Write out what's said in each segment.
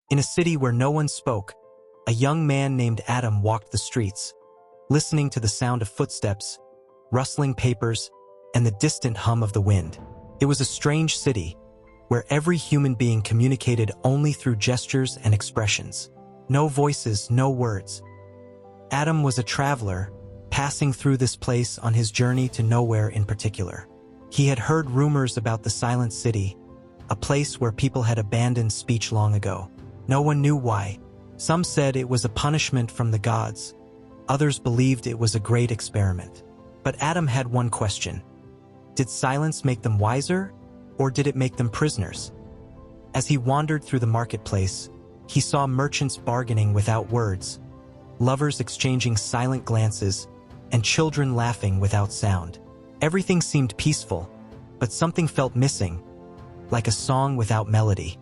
In a city where no one spoke, a young man named Adam walked the streets, listening to the sound of footsteps, rustling papers, and the distant hum of the wind. It was a strange city, where every human being communicated only through gestures and expressions. No voices, no words. Adam was a traveler, passing through this place on his journey to nowhere in particular. He had heard rumors about the Silent City, a place where people had abandoned speech long ago. No one knew why. Some said it was a punishment from the gods. Others believed it was a great experiment. But Adam had one question. Did silence make them wiser, or did it make them prisoners? As he wandered through the marketplace, he saw merchants bargaining without words, lovers exchanging silent glances, and children laughing without sound. Everything seemed peaceful, but something felt missing, like a song without melody.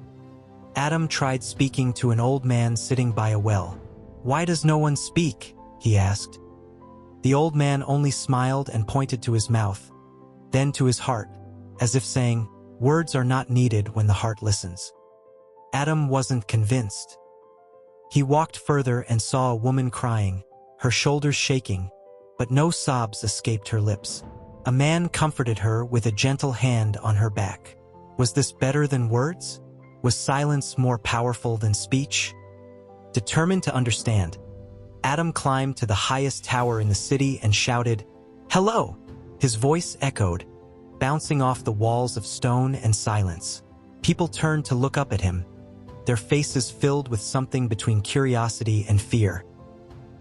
Adam tried speaking to an old man sitting by a well. "Why does no one speak?" he asked. The old man only smiled and pointed to his mouth, then to his heart, as if saying, "Words are not needed when the heart listens." Adam wasn't convinced. He walked further and saw a woman crying, her shoulders shaking, but no sobs escaped her lips. A man comforted her with a gentle hand on her back. Was this better than words? Was silence more powerful than speech? Determined to understand, Adam climbed to the highest tower in the city and shouted, "Hello!" His voice echoed, bouncing off the walls of stone and silence. People turned to look up at him, their faces filled with something between curiosity and fear.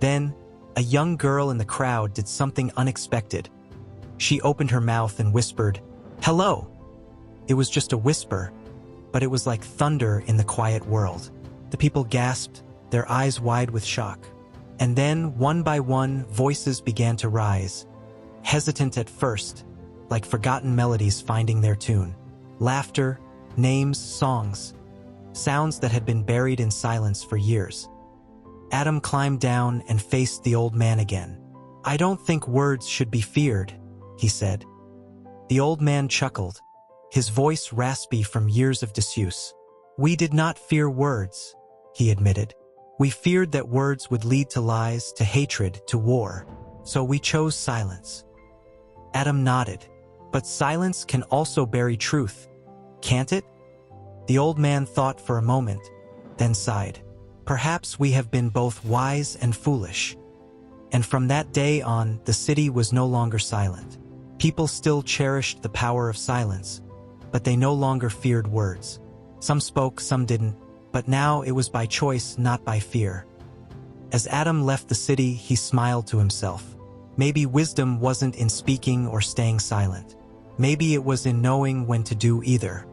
Then, a young girl in the crowd did something unexpected. She opened her mouth and whispered, "Hello!" It was just a whisper, but it was like thunder in the quiet world. The people gasped, their eyes wide with shock. And then, one by one, voices began to rise, hesitant at first, like forgotten melodies finding their tune. Laughter, names, songs, sounds that had been buried in silence for years. Adam climbed down and faced the old man again. "I don't think words should be feared," he said. The old man chuckled, his voice raspy from years of disuse. "We did not fear words," he admitted. "We feared that words would lead to lies, to hatred, to war. So we chose silence." Adam nodded. "But silence can also bury truth, can't it?" The old man thought for a moment, then sighed. "Perhaps we have been both wise and foolish." And from that day on, the city was no longer silent. People still cherished the power of silence, but they no longer feared words. Some spoke, some didn't, but now it was by choice, not by fear. As Adam left the city, he smiled to himself. Maybe wisdom wasn't in speaking or staying silent. Maybe it was in knowing when to do either.